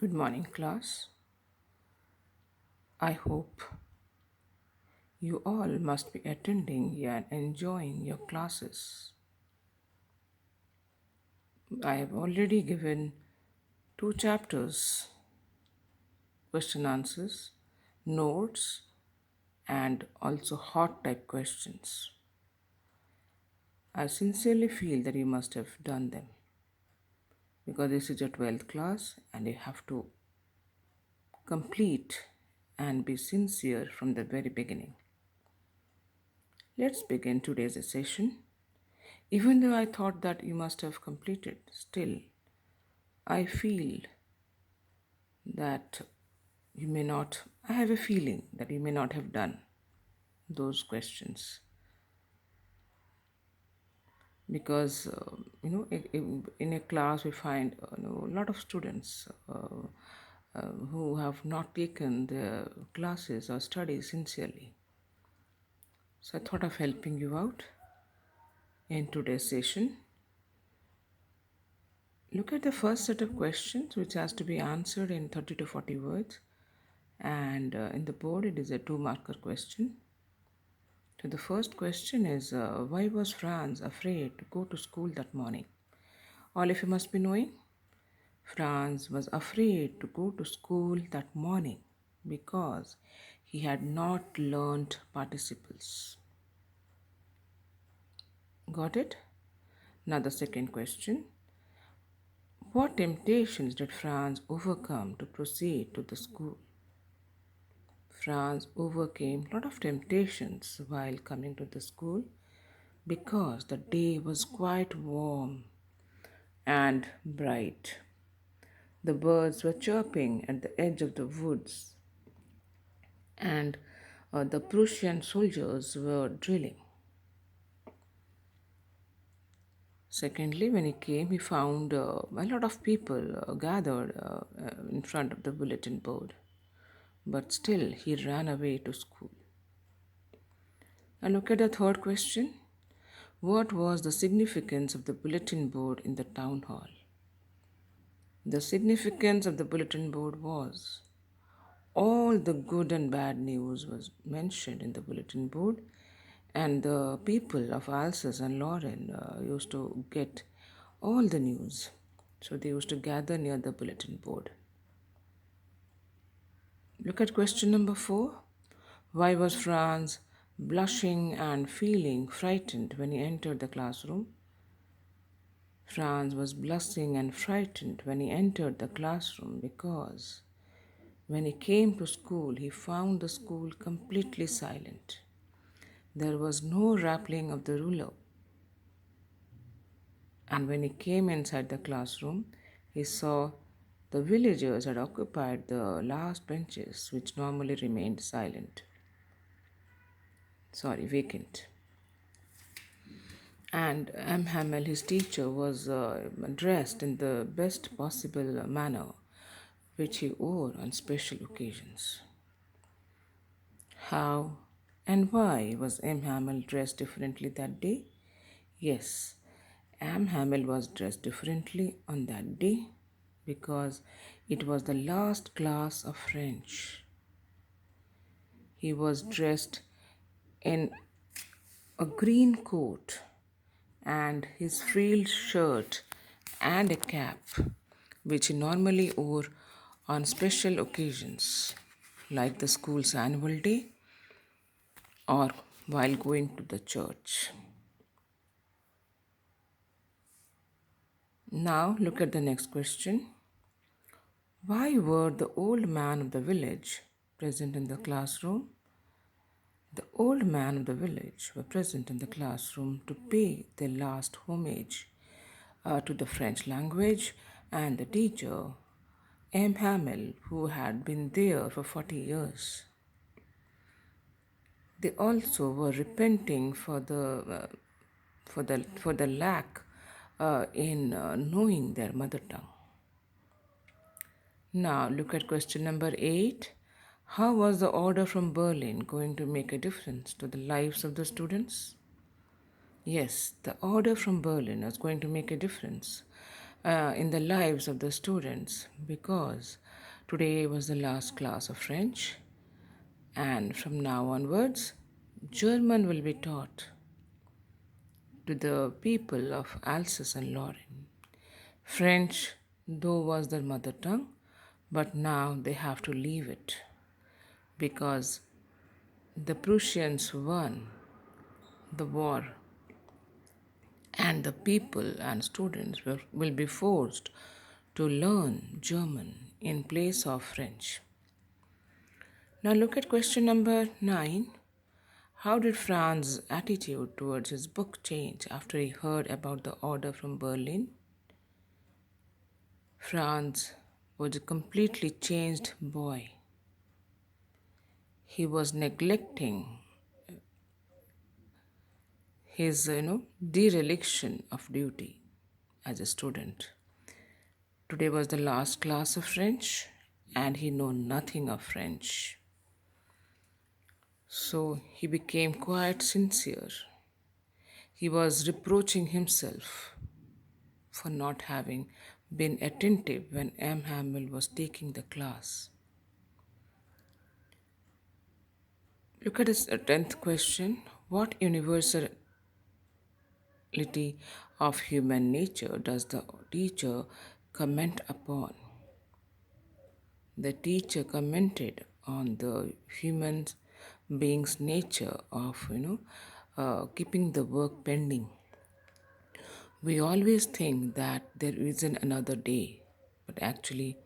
Good morning, class. I hope you all must be attending and enjoying your classes. I have already given two chapters, question answers, notes, and also hot type questions. I sincerely feel that you must have done them because this is your 12th class and you have to complete and be sincere from the very beginning. Let's begin today's session. Even though I thought that you must have completed, still, I feel that you may not, I have a feeling that you may not have done those questions because, in a class we find a lot of students who have not taken the classes or studies sincerely. So I thought of helping you out in today's session. Look at the first set of questions which has to be answered in 30 to 40 words, and in the board it is a 2-marker question. So the first question is why was Franz afraid to go to school that morning? All of you must be knowing Franz was afraid to go to school that morning because he had not learned participles. Got it? Now the second question. What temptations did Franz overcome to proceed to the school? Franz overcame a lot of temptations while coming to the school because the day was quite warm and bright. The birds were chirping at the edge of the woods, and the Prussian soldiers were drilling. Secondly, when he came, he found a lot of people gathered in front of the bulletin board, but still he ran away to school. Now look at the third question. What was the significance of the bulletin board in the town hall? The significance of the bulletin board was all the good and bad news was mentioned in the bulletin board, and the people of Alsace and Lorraine used to get all the news. So they used to gather near the bulletin board. Look at question number 4. Why was Franz blushing and feeling frightened when he entered the classroom? Franz was blushing and frightened when he entered the classroom because when he came to school, he found the school completely silent. There was no rappling of the ruler. And when he came inside the classroom, he saw the villagers had occupied the last benches which normally remained vacant. And Hamel, his teacher, was dressed in the best possible manner which he wore on special occasions. How and why was Hamel dressed differently that day? Yes, Hamel was dressed differently on that day because it was the last class of French. He was dressed in a green coat and his frilled shirt and a cap, which he normally wore on special occasions like the school's annual day or while going to the church. Now look at the next question. Why were the old man of the village present in the classroom? The old man of the village were present in the classroom to pay their last homage to the French language and the teacher, M. Hamel, who had been there for 40 years. They also were repenting for the lack in knowing their mother tongue. Now look at question number 8. How was the order from Berlin going to make a difference to the lives of the students? Yes, the order from Berlin was going to make a difference in the lives of the students because today was the last class of French, and from now onwards, German will be taught to the people of Alsace and Lorraine. French, though, was their mother tongue, but now they have to leave it because the Prussians won the war, and the people and students will be forced to learn German in place of French. Now, look at question number 9. How did Franz's attitude towards his book change after he heard about the order from Berlin? Franz was a completely changed boy. He was neglecting his dereliction of duty as a student. Today was the last class of French and he knew nothing of French. So he became quite sincere. He was reproaching himself for not having been attentive when M. Hamel was taking the class. Look at this 10th question. What universality of human nature does the teacher comment upon? The teacher commented on the human being's nature of keeping the work pending. We always think that there isn't another day, but actually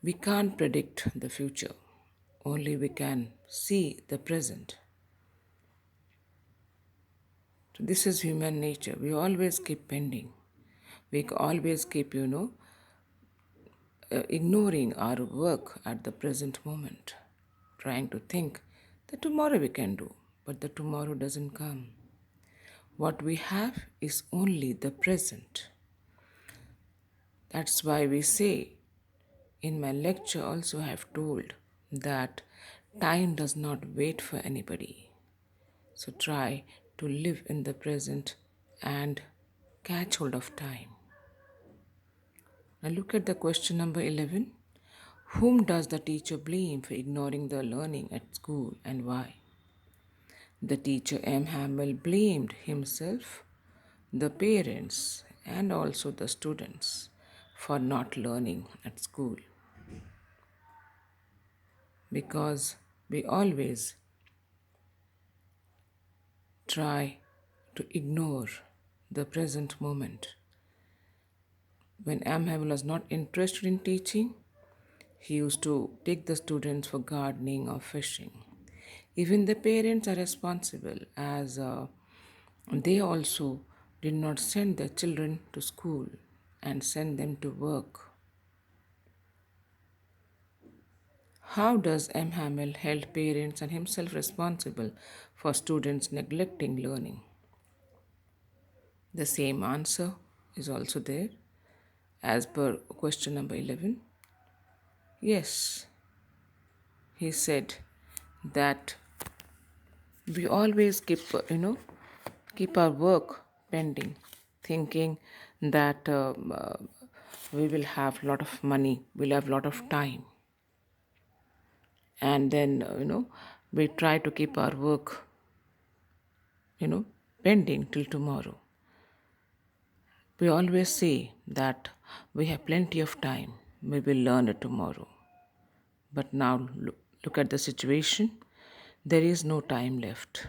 we can't predict the future. Only we can see the present. So this is human nature. We always keep pending. We always keep, ignoring our work at the present moment, trying to think that tomorrow we can do, but the tomorrow doesn't come. What we have is only the present. That's why we say, in my lecture also I have told that time does not wait for anybody. So try to live in the present and catch hold of time. Now look at the question number 11. Whom does the teacher blame for ignoring the learning at school and why? The teacher M. Hamel blamed himself, the parents, and also the students for not learning at school. Because we always try to ignore the present moment. When M. Hamel was not interested in teaching, he used to take the students for gardening or fishing. Even the parents are responsible as they also did not send their children to school and send them to work. How does M. Hamel held parents and himself responsible for students neglecting learning? The same answer is also there as per question number 11. Yes, he said that we always keep our work pending, thinking that we will have a lot of money, we'll have a lot of time, and then we try to keep our work pending till tomorrow. We always say that we have plenty of time, we will learn it tomorrow. But now look at the situation. There is no time left.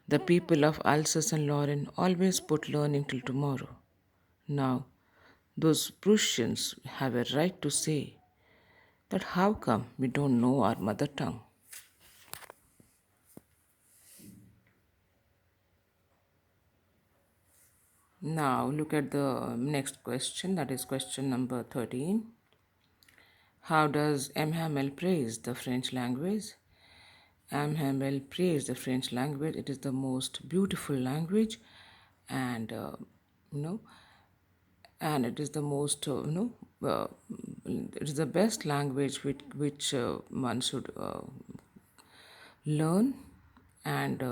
The people of Alsace and Lorraine always put learning till tomorrow. Now, those Prussians have a right to say that how come we don't know our mother tongue? Now, look at the next question, that is question number 13. How does M. Hamel praise the French language? M. Hamel praised the French language. It is the most beautiful language, and you know, and it is the most it is the best language which one should learn and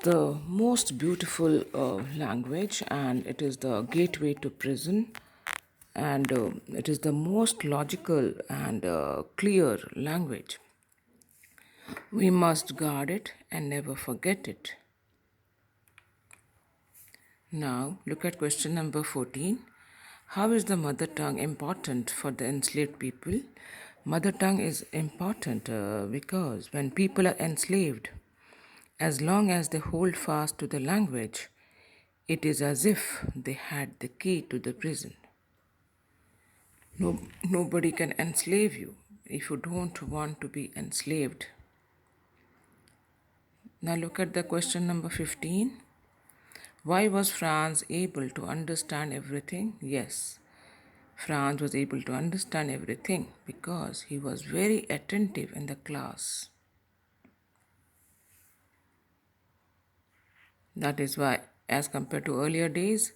the most beautiful language, and it is the gateway to prison, and it is the most logical and clear language. We must guard it and never forget it. Now, look at question number 14. How is the mother tongue important for the enslaved people? Mother tongue is important because when people are enslaved, as long as they hold fast to the language, it is as if they had the key to the prison. Nobody can enslave you if you don't want to be enslaved. Now look at the question number 15. Why was Franz able to understand everything? Yes, Franz was able to understand everything because he was very attentive in the class. That is why, as compared to earlier days,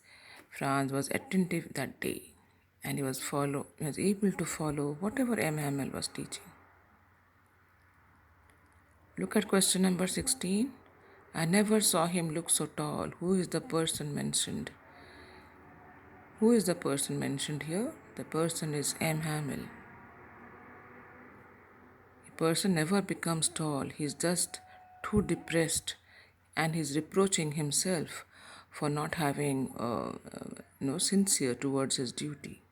Franz was attentive that day, and he was able to follow whatever M. Hamel was teaching. Look at question number 16. I never saw him look so tall. Who is the person mentioned? Who is the person mentioned here? The person is M. Hamel. A person never becomes tall. He's just too depressed, and he's reproaching himself for not having sincere towards his duty.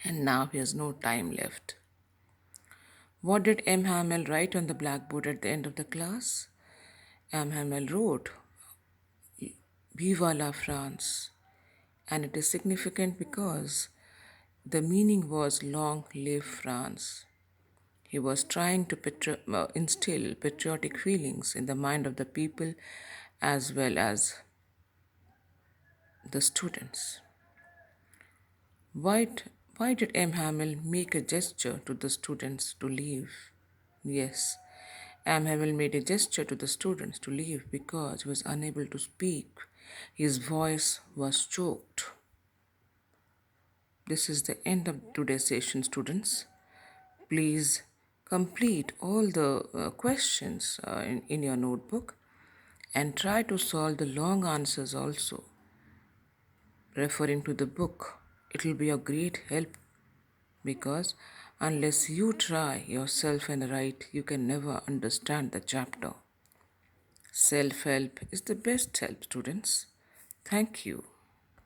And now he has no time left. What did M. Hamel write on the blackboard at the end of the class? M. Hamel wrote, Viva la France. And it is significant because the meaning was Long live France. He was trying to instill patriotic feelings in the mind of the people as well as the students. Why, why did M. Hamel make a gesture to the students to leave? Yes, M. Hamel made a gesture to the students to leave because he was unable to speak. His voice was choked. This is the end of today's session, students. Please complete all the questions in your notebook and try to solve the long answers also, referring to the book. It will be a great help because unless you try yourself and write, you can never understand the chapter. Self help is the best help, students. Thank you.